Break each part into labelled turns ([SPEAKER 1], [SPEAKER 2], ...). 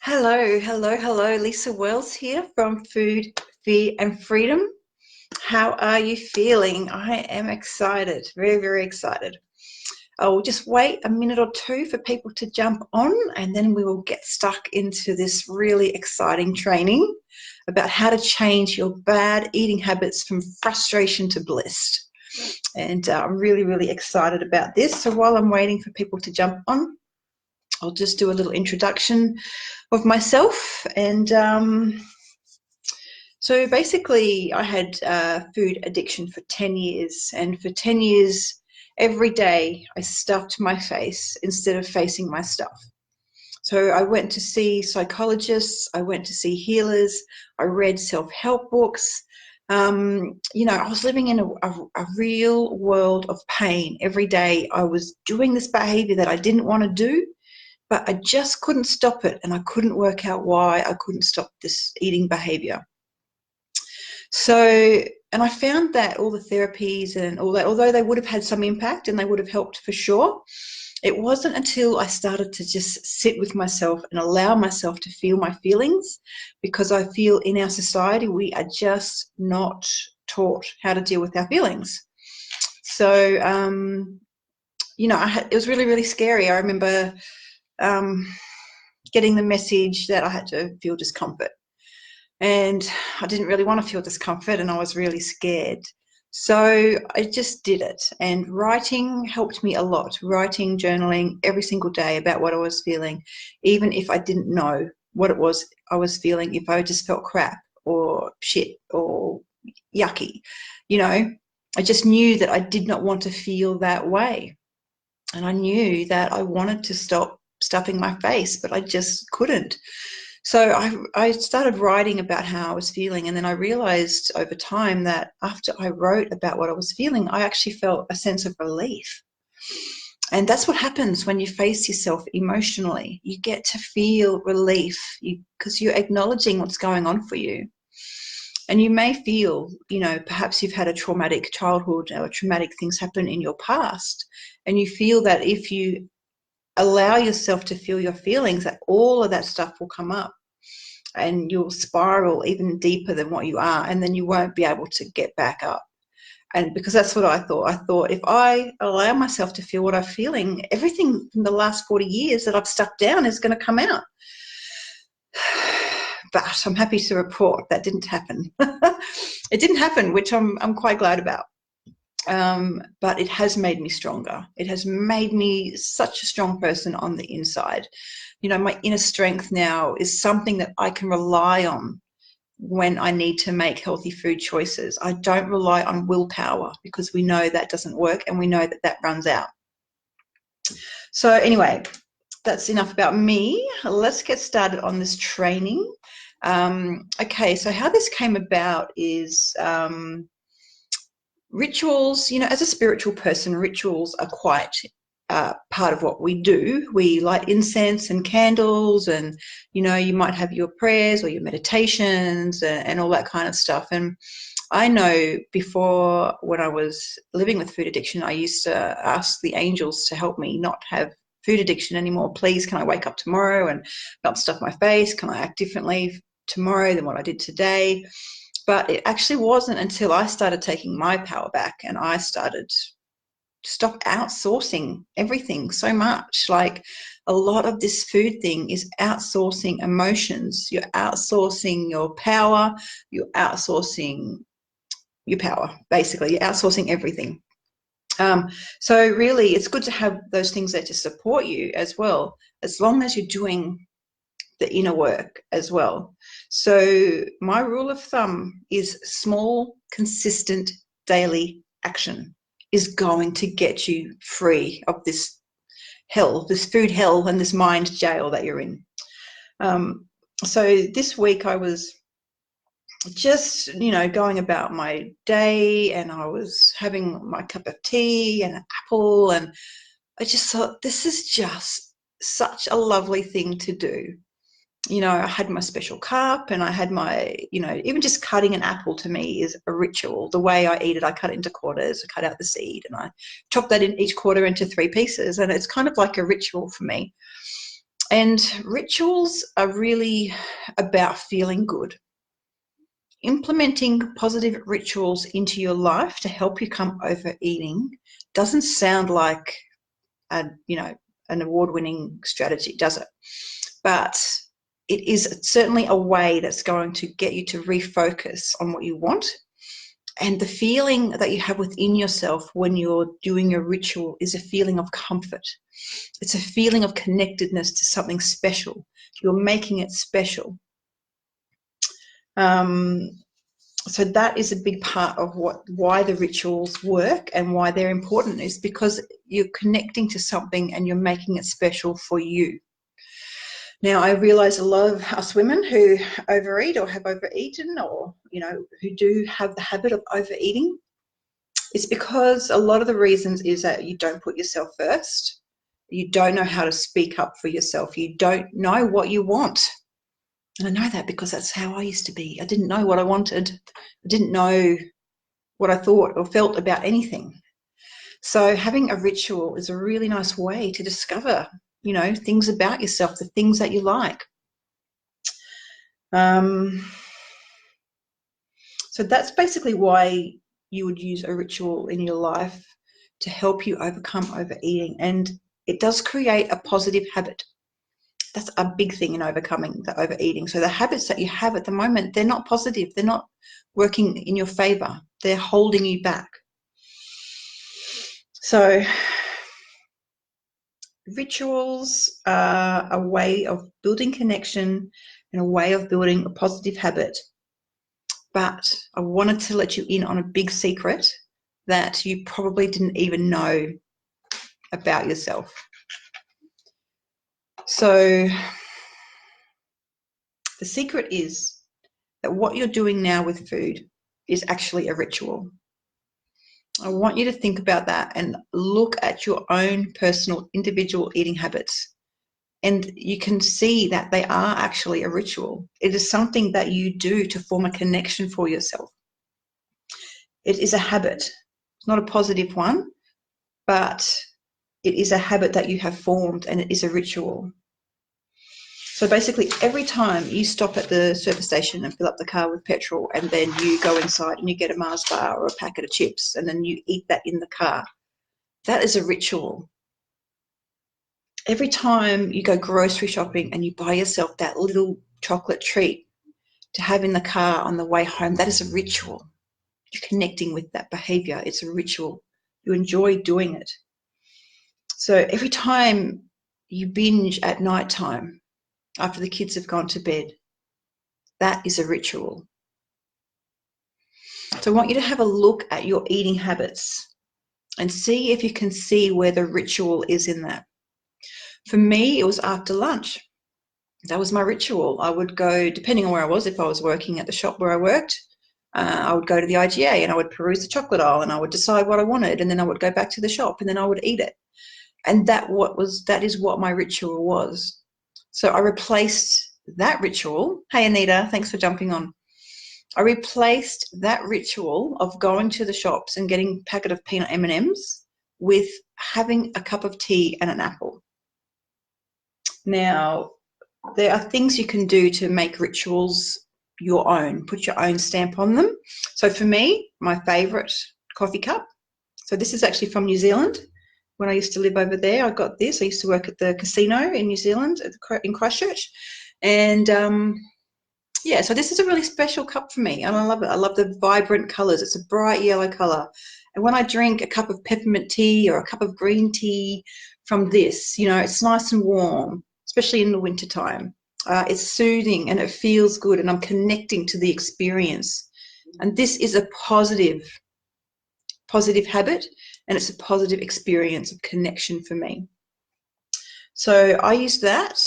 [SPEAKER 1] Hello, hello, hello. Lisa Wells here from Food, Fear and Freedom. How are you feeling? I am excited, very, very excited. I will just wait a minute or two for people to jump on, and then we will get stuck into this really exciting training about how to change your bad eating habits from frustration to bliss. And I'm really, really excited about this. So while I'm waiting for people to jump on, I'll just do a little introduction of myself. And so basically, I had food addiction for 10 years. And for 10 years, every day I stuffed my face instead of facing my stuff. So I went to see psychologists, I went to see healers, I read self-help books. I was living in a real world of pain. Every day I was doing this behavior that I didn't want to do, but I just couldn't stop it, and I couldn't work out why I couldn't stop this eating behavior. So, and I found that all the therapies and all that, although they would have had some impact and they would have helped for sure, it wasn't until I started to just sit with myself and allow myself to feel my feelings, because I feel in our society we are just not taught how to deal with our feelings. So, it was really, really scary. I remember getting the message that I had to feel discomfort. And I didn't really want to feel discomfort, and I was really scared. So I just did it. And writing helped me a lot. Writing, journaling every single day about what I was feeling, even if I didn't know what it was I was feeling, if I just felt crap or shit or yucky, I just knew that I did not want to feel that way. And I knew that I wanted to stop stuffing my face, but I just couldn't. So I started writing about how I was feeling, and then I realized over time that after I wrote about what I was feeling, I actually felt a sense of relief. And that's what happens when you face yourself emotionally. You get to feel relief because you're acknowledging what's going on for you. And you may feel, perhaps you've had a traumatic childhood or traumatic things happen in your past, and you feel that if you allow yourself to feel your feelings, that all of that stuff will come up and you'll spiral even deeper than what you are, and then you won't be able to get back up. And because that's what I thought if I allow myself to feel what I'm feeling, everything from the last 40 years that I've stuck down is going to come out. But I'm happy to report that didn't happen. It didn't happen, which I'm quite glad about. But it has made me stronger. It has made me such a strong person on the inside. My inner strength now is something that I can rely on when I need to make healthy food choices. I don't rely on willpower, because we know that doesn't work, and we know that that runs out. So anyway, that's enough about me. Let's get started on this training. Okay, so how this came about is rituals. As a spiritual person, rituals are quite part of what we do. We light incense and candles, and you might have your prayers or your meditations and all that kind of stuff. And I know before, when I was living with food addiction, I used to ask the angels to help me not have food addiction anymore. Please, can I wake up tomorrow and not stuff my face? Can I act differently tomorrow than what I did today? But it actually wasn't until I started taking my power back and I started to stop outsourcing everything so much. Like, a lot of this food thing is outsourcing emotions. You're outsourcing your power. You're outsourcing your power, basically. You're outsourcing everything. So really, it's good to have those things there to support you as well, as long as you're doing the inner work as well. So my rule of thumb is small, consistent, daily action is going to get you free of this hell, this food hell, and this mind jail that you're in. So this week I was just, going about my day, and I was having my cup of tea and an apple, and I just thought, this is just such a lovely thing to do. I had my special cup, and I had my, even just cutting an apple to me is a ritual. The way I eat it, I cut it into quarters, I cut out the seed, and I chop that in each quarter into 3 pieces. And it's kind of like a ritual for me. And rituals are really about feeling good. Implementing positive rituals into your life to help you come overeating doesn't sound like an award-winning strategy, does it? But it is certainly a way that's going to get you to refocus on what you want. And the feeling that you have within yourself when you're doing a ritual is a feeling of comfort. It's a feeling of connectedness to something special. You're making it special. So that is a big part of why the rituals work and why they're important, is because you're connecting to something and you're making it special for you. Now, I realise a lot of us women who overeat or have overeaten, or who do have the habit of overeating, it's because a lot of the reasons is that you don't put yourself first. You don't know how to speak up for yourself. You don't know what you want. And I know that because that's how I used to be. I didn't know what I wanted. I didn't know what I thought or felt about anything. So having a ritual is a really nice way to discover, things about yourself, the things that you like. So that's basically why you would use a ritual in your life to help you overcome overeating. And it does create a positive habit. That's a big thing in overcoming the overeating. So the habits that you have at the moment, they're not positive. They're not working in your favor. They're holding you back. So rituals are a way of building connection and a way of building a positive habit. But I wanted to let you in on a big secret that you probably didn't even know about yourself. So the secret is that what you're doing now with food is actually a ritual. I want you to think about that and look at your own personal individual eating habits. And you can see that they are actually a ritual. It is something that you do to form a connection for yourself. It is a habit. It's not a positive one, but it is a habit that you have formed, and it is a ritual. So basically, every time you stop at the service station and fill up the car with petrol, and then you go inside and you get a Mars bar or a packet of chips, and then you eat that in the car, that is a ritual. Every time you go grocery shopping and you buy yourself that little chocolate treat to have in the car on the way home, that is a ritual. You're connecting with that behavior. It's a ritual. You enjoy doing it. So every time you binge at nighttime after the kids have gone to bed, that is a ritual. So I want you to have a look at your eating habits and see if you can see where the ritual is in that. For me, it was after lunch. That was my ritual. I would go, depending on where I was, if I was working at the shop where I worked, I would go to the IGA and I would peruse the chocolate aisle and I would decide what I wanted, and then I would go back to the shop and then I would eat it. And that is what my ritual was. So I replaced that ritual. Hey, Anita, thanks for jumping on. I replaced that ritual of going to the shops and getting a packet of peanut M&Ms with having a cup of tea and an apple. Now, there are things you can do to make rituals your own, put your own stamp on them. So for me, my favourite coffee cup, so this is actually from New Zealand. When I used to live over there, I got this. I used to work at the casino in New Zealand, in Christchurch. And yeah, so this is a really special cup for me, and I love it. I love the vibrant colours. It's a bright yellow colour. And when I drink a cup of peppermint tea or a cup of green tea from this, it's nice and warm, especially in the wintertime. It's soothing and it feels good, and I'm connecting to the experience. And this is a positive habit, and it's a positive experience of connection for me. So I use that.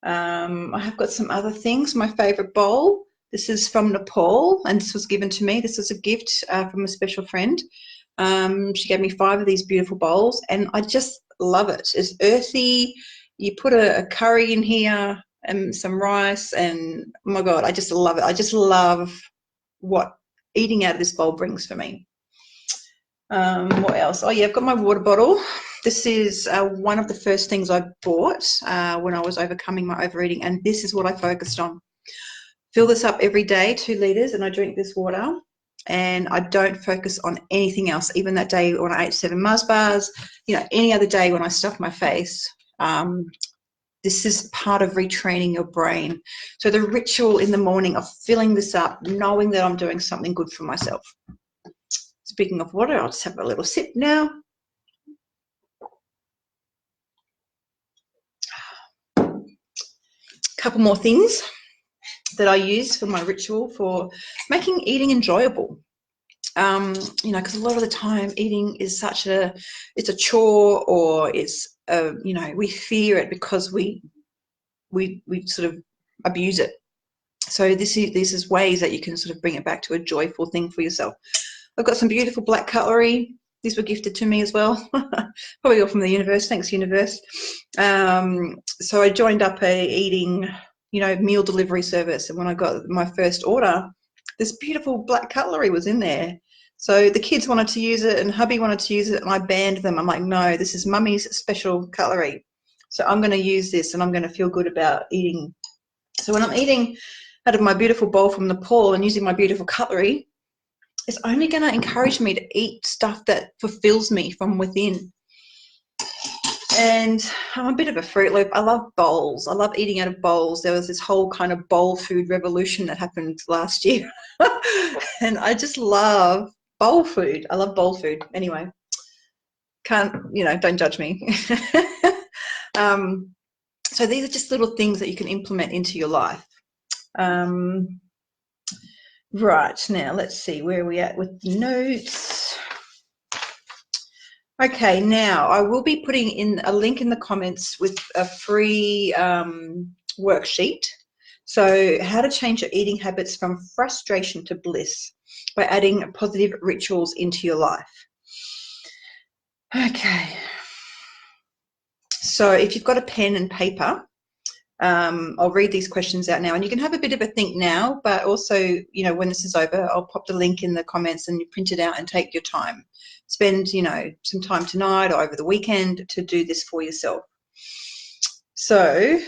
[SPEAKER 1] I have got some other things. My favourite bowl. This is from Nepal, and this was given to me. This was a gift from a special friend. She gave me 5 of these beautiful bowls, and I just love it. It's earthy. You put a curry in here and some rice, and oh my God, I just love it. I just love what eating out of this bowl brings for me. What else? Oh yeah, I've got my water bottle. This is one of the first things I bought when I was overcoming my overeating, and this is what I focused on. Fill this up every day, 2 litres, and I drink this water, and I don't focus on anything else. Even that day when I ate 7 Mars bars, you know, any other day when I stuffed my face, this is part of retraining your brain. So the ritual in the morning of filling this up, knowing that I'm doing something good for myself. Speaking of water, I'll just have a little sip now. Couple more things that I use for my ritual for making eating enjoyable. You know, because a lot of the time eating is it's a chore, or it's you know, we fear it because we sort of abuse it. So this is ways that you can sort of bring it back to a joyful thing for yourself. I've got some beautiful black cutlery. These were gifted to me as well. Probably all from the universe. Thanks, universe. So I joined up a eating, you know, meal delivery service, and when I got my first order, this beautiful black cutlery was in there. So the kids wanted to use it, and hubby wanted to use it, and I banned them. I'm like, no, this is mummy's special cutlery. So I'm going to use this, and I'm going to feel good about eating. So when I'm eating out of my beautiful bowl from Nepal and using my beautiful cutlery, it's only going to encourage me to eat stuff that fulfills me from within. And I'm a bit of a Fruit Loop. I love bowls. I love eating out of bowls. There was this whole kind of bowl food revolution that happened last year. And I just love bowl food. I love bowl food. Anyway, you know, don't judge me. So these are just little things that you can implement into your life. Right, now let's see where we're at with the notes. Okay, now I will be putting in a link in the comments with a free worksheet. So how to change your eating habits from frustration to bliss by adding positive rituals into your life. Okay, so if you've got a pen and paper, I'll read these questions out now, and you can have a bit of a think now, but also, you know, when this is over, I'll pop the link in the comments and you print it out and take your time. Spend, you know, some time tonight or over the weekend to do this for yourself. So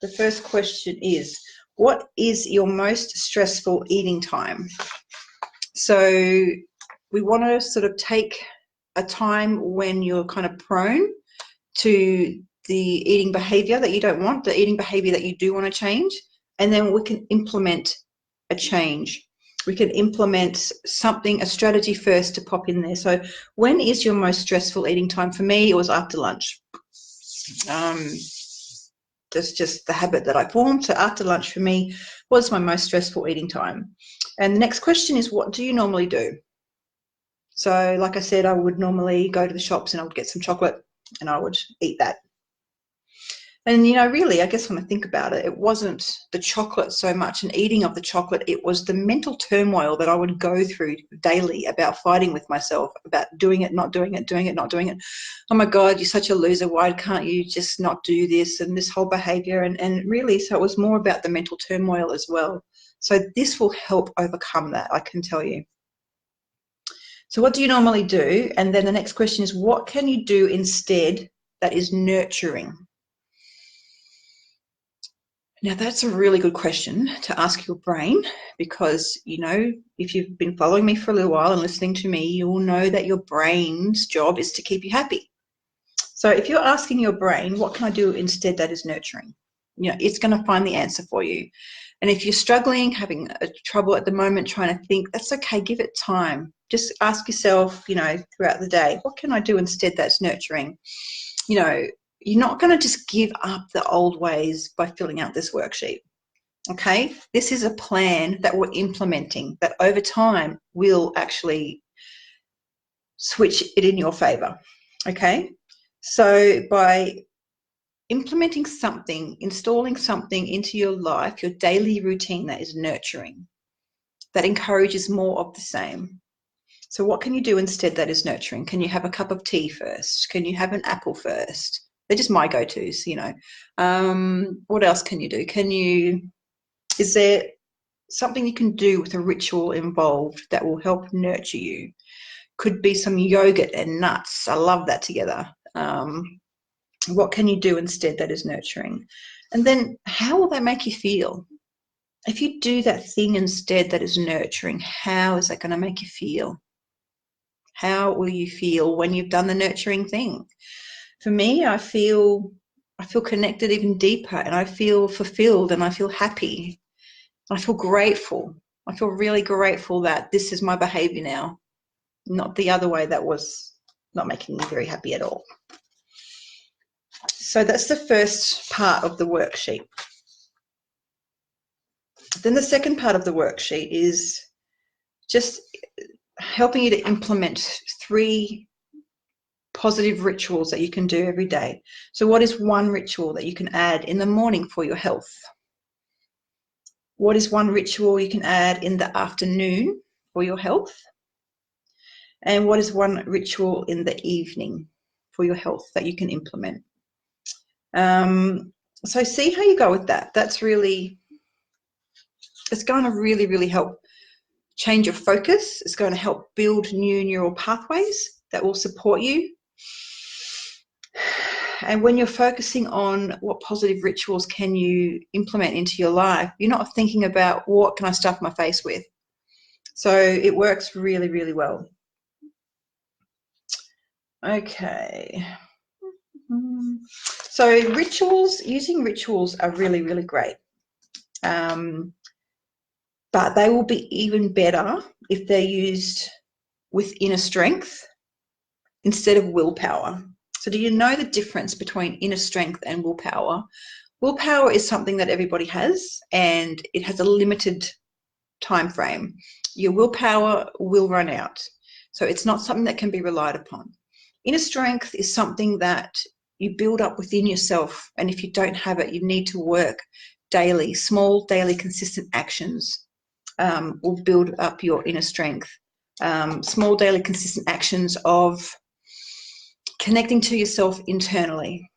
[SPEAKER 1] the first question is, what is your most stressful eating time? So we want to sort of take a time when you're kind of prone to the eating behavior that you don't want, the eating behavior that you do want to change, and then we can implement a change. We can implement something, a strategy first to pop in there. So when is your most stressful eating time? For me, it was after lunch. That's just the habit that I formed. So after lunch for me was my most stressful eating time. And the next question is, what do you normally do? So like I said, I would normally go to the shops and I would get some chocolate and I would eat that. And, you know, really, I guess when I think about it, it wasn't the chocolate so much and eating of the chocolate. It was the mental turmoil that I would go through daily about fighting with myself, about doing it, not doing it, doing it, not doing it. Oh, my God, you're such a loser. Why can't you just not do this, and this whole behavior? And really, so it was more about the mental turmoil as well. So this will help overcome that, I can tell you. So what do you normally do? And then the next question is, what can you do instead that is nurturing? Now, that's a really good question to ask your brain, because, you know, if you've been following me for a little while and listening to me, you will know that your brain's job is to keep you happy. So if you're asking your brain, what can I do instead that is nurturing? You know, it's going to find the answer for you. And if you're struggling, having trouble at the moment trying to think, that's okay, give it time. Just ask yourself, you know, throughout the day, what can I do instead that's nurturing? You know, you're not going to just give up the old ways by filling out this worksheet, okay? This is a plan that we're implementing that over time will actually switch it in your favor, okay? So by implementing something, installing something into your life, your daily routine that is nurturing, that encourages more of the same. So what can you do instead that is nurturing? Can you have a cup of tea first? Can you have an apple first? They're just my go-tos, you know. What else can you do? Is there something you can do with a ritual involved that will help nurture you? Could be some yogurt and nuts. I love that together. What can you do instead that is nurturing? And then how will that make you feel? If you do that thing instead that is nurturing, how is that going to make you feel? How will you feel when you've done the nurturing thing? For me, I feel connected even deeper, and I feel fulfilled, and I feel happy. I feel grateful. I feel really grateful that this is my behavior now, not the other way that was not making me very happy at all. So that's the first part of the worksheet. Then the second part of the worksheet is just helping you to implement 3 positive rituals that you can do every day. So what is one ritual that you can add in the morning for your health? What is one ritual you can add in the afternoon for your health? And what is one ritual in the evening for your health that you can implement? So see how you go with that. It's going to really, really help change your focus. It's going to help build new neural pathways that will support you. And when you're focusing on what positive rituals can you implement into your life, you're not thinking about what can I stuff my face with. So it works really, really well. Okay. So using rituals are really, really great. But they will be even better if they're used with inner strength instead of willpower. So do you know the difference between inner strength and willpower? Willpower is something that everybody has, and it has a limited time frame. Your willpower will run out. So it's not something that can be relied upon. Inner strength is something that you build up within yourself, and if you don't have it, you need to work daily. Small, daily, consistent actions will build up your inner strength. Small, daily, consistent actions of connecting to yourself internally.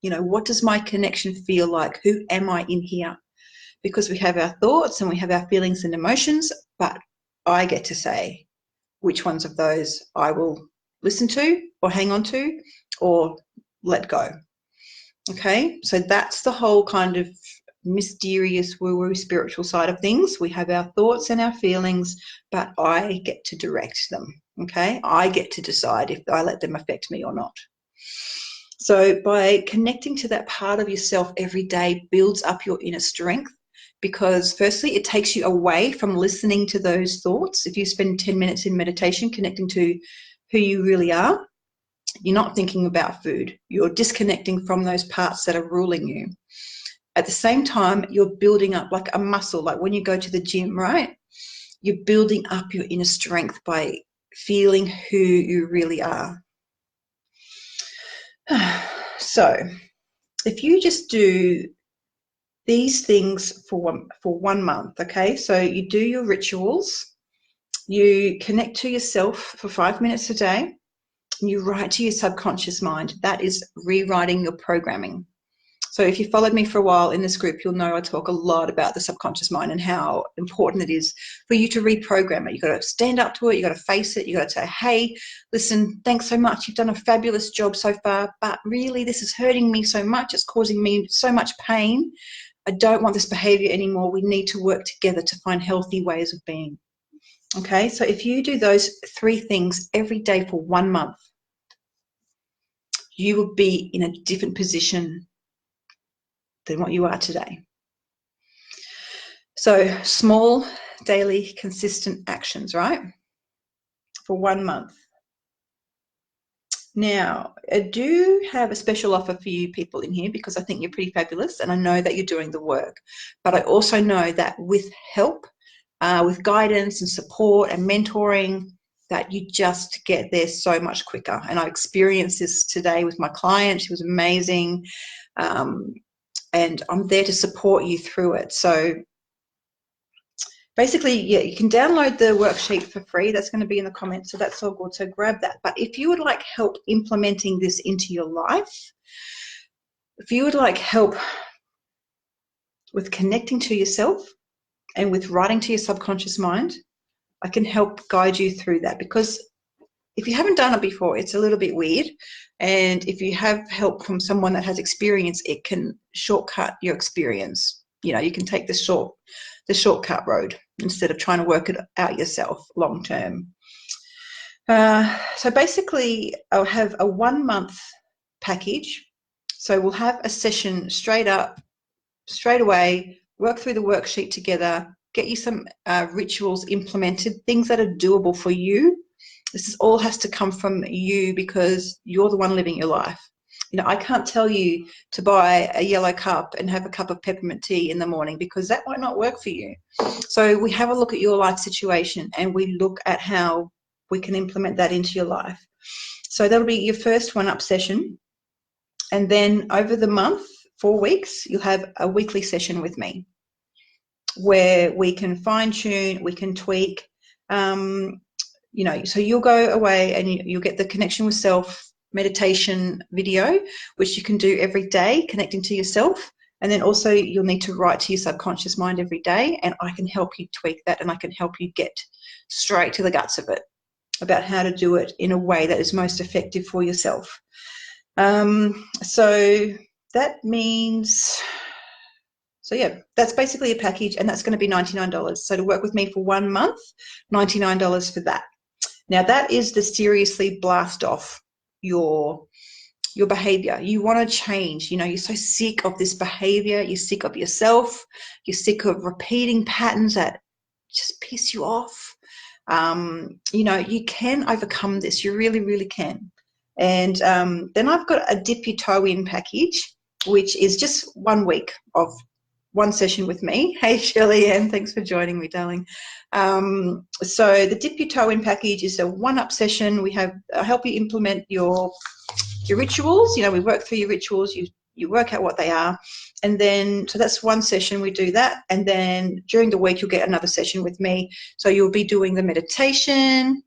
[SPEAKER 1] What does my connection feel like? Who am I in here? Because we have our thoughts and we have our feelings and emotions, but I get to say which ones of those I will listen to or hang on to or let go. Okay, so that's the whole kind of mysterious woo-woo spiritual side of things. We have our thoughts and our feelings, but I get to direct them. Okay, I get to decide if I let them affect me or not. So by connecting to that part of yourself every day builds up your inner strength, because firstly, it takes you away from listening to those thoughts. If you spend 10 minutes in meditation connecting to who you really are, you're not thinking about food. You're disconnecting from those parts that are ruling you. At the same time, you're building up like a muscle, like when you go to the gym, right? You're building up your inner strength by feeling who you really are. So if you just do these things for 1 month, okay? So you do your rituals, you connect to yourself for 5 minutes a day, and you write to your subconscious mind. That is rewriting your programming. So if you followed me for a while in this group, you'll know I talk a lot about the subconscious mind and how important it is for you to reprogram it. You've got to stand up to it. You've got to face it. You've got to say, hey, listen, thanks so much. You've done a fabulous job so far, but really this is hurting me so much. It's causing me so much pain. I don't want this behavior anymore. We need to work together to find healthy ways of being. Okay, so if you do those 3 things every day for 1 month, you will be in a different position than what you are today. So small, daily, consistent actions, right? For 1 month. Now, I do have a special offer for you people in here because I think you're pretty fabulous and I know that you're doing the work. But I also know that with help, with guidance and support and mentoring, that you just get there so much quicker. And I experienced this today with my client. She was amazing. And I'm there to support you through it. So basically, yeah, you can download the worksheet for free. That's going to be in the comments, so that's all good. So grab that. But if you would like help implementing this into your life, if you would like help with connecting to yourself and with writing to your subconscious mind, I can help guide you through that, because if you haven't done it before, it's a little bit weird. And if you have help from someone that has experience, it can shortcut your experience. You know, you can take the shortcut road instead of trying to work it out yourself long term. So basically, I'll have a 1 month package. So we'll have a session straight away, work through the worksheet together, get you some rituals implemented, things that are doable for you. This all has to come from you because you're the one living your life. You know, I can't tell you to buy a yellow cup and have a cup of peppermint tea in the morning because that might not work for you. So we have a look at your life situation and we look at how we can implement that into your life. So that'll be your first one-up session. And then over the month, 4 weeks, you'll have a weekly session with me where we can fine-tune, we can tweak, you know, so you'll go away and you'll get the connection with self meditation video, which you can do every day, connecting to yourself. And then also you'll need to write to your subconscious mind every day, and I can help you tweak that, and I can help you get straight to the guts of it about how to do it in a way that is most effective for yourself. So that means, so yeah, that's basically a package, and that's going to be $99. So to work with me for 1 month, $99 for that. Now that is to seriously blast off your behavior. You want to change. You know, you're so sick of this behavior. You're sick of yourself. You're sick of repeating patterns that just piss you off. You know, you can overcome this. You really, really can. And then I've got a dip your toe in package, which is just 1 week of one session with me. Hey, Shirley Ann, thanks for joining me, darling. So the dip your toe in package is a one-up session. I help you implement your rituals. You know, we work through your rituals. You work out what they are. And then, so that's one session, we do that. And then during the week, you'll get another session with me. So you'll be doing the meditation.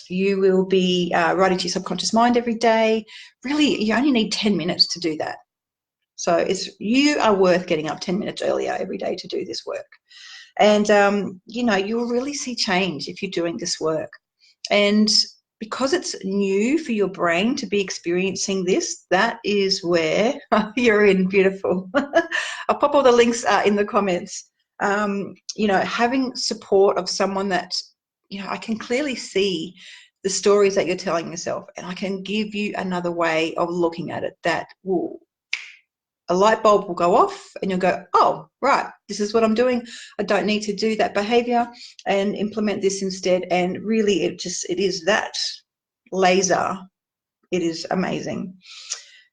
[SPEAKER 1] You will be writing to your subconscious mind every day. Really, you only need 10 minutes to do that. So you are worth getting up 10 minutes earlier every day to do this work. And, you know, you'll really see change if you're doing this work. And because it's new for your brain to be experiencing this, that is where you're in. Beautiful. I'll pop all the links in the comments. You know, having support of someone that, you know, I can clearly see the stories that you're telling yourself, and I can give you another way of looking at it that will, a light bulb will go off and you'll go, oh, right, this is what I'm doing. I don't need to do that behavior and implement this instead. And really it is that laser. It is amazing.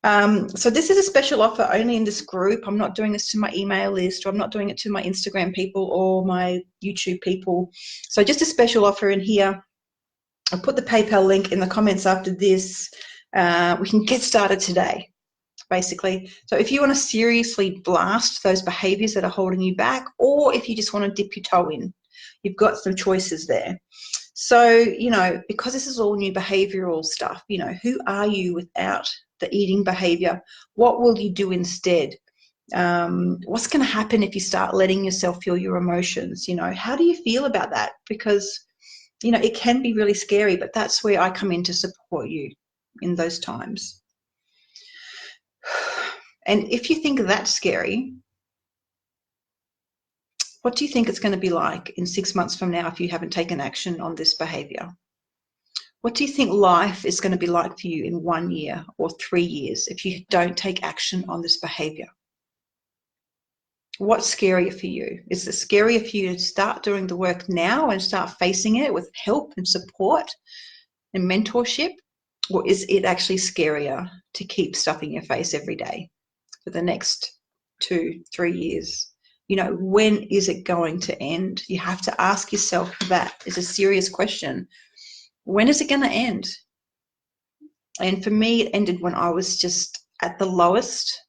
[SPEAKER 1] So this is a special offer only in this group. I'm not doing this to my email list, or I'm not doing it to my Instagram people or my YouTube people. So just a special offer in here. I'll put the PayPal link in the comments after this. We can get started today, basically. So if you want to seriously blast those behaviors that are holding you back, or if you just want to dip your toe in, you've got some choices there. So, you know, because this is all new behavioral stuff, you know, who are you without the eating behavior? What will you do instead? What's going to happen if you start letting yourself feel your emotions? You know, how do you feel about that? Because, you know, it can be really scary, but that's where I come in to support you in those times. And if you think that's scary, what do you think it's going to be like in 6 months from now if you haven't taken action on this behavior? What do you think life is going to be like for you in 1 year or 3 years if you don't take action on this behavior? What's scarier for you? Is it scarier for you to start doing the work now and start facing it with help and support and mentorship? Or is it actually scarier to keep stuffing your face every day for the next 2-3 years? You know, when is it going to end? You have to ask yourself that. It's a serious question. When is it going to end? And for me, it ended when I was just at the lowest,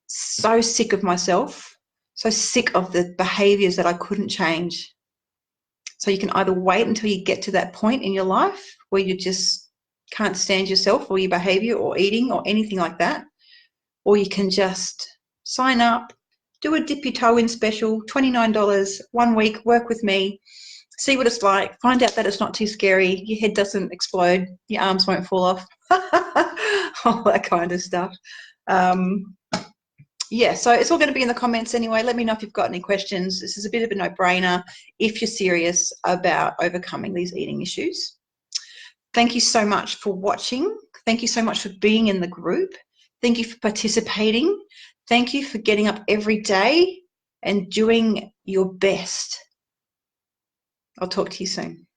[SPEAKER 1] so sick of myself, so sick of the behaviors that I couldn't change. So you can either wait until you get to that point in your life where you just can't stand yourself or your behavior or eating or anything like that, or you can just sign up, do a dip your toe in special, $29, 1 week, work with me, see what it's like, find out that it's not too scary, your head doesn't explode, your arms won't fall off, all that kind of stuff. Yeah, so it's all going to be in the comments anyway. Let me know if you've got any questions. This is a bit of a no-brainer if you're serious about overcoming these eating issues. Thank you so much for watching. Thank you so much for being in the group. Thank you for participating. Thank you for getting up every day and doing your best. I'll talk to you soon.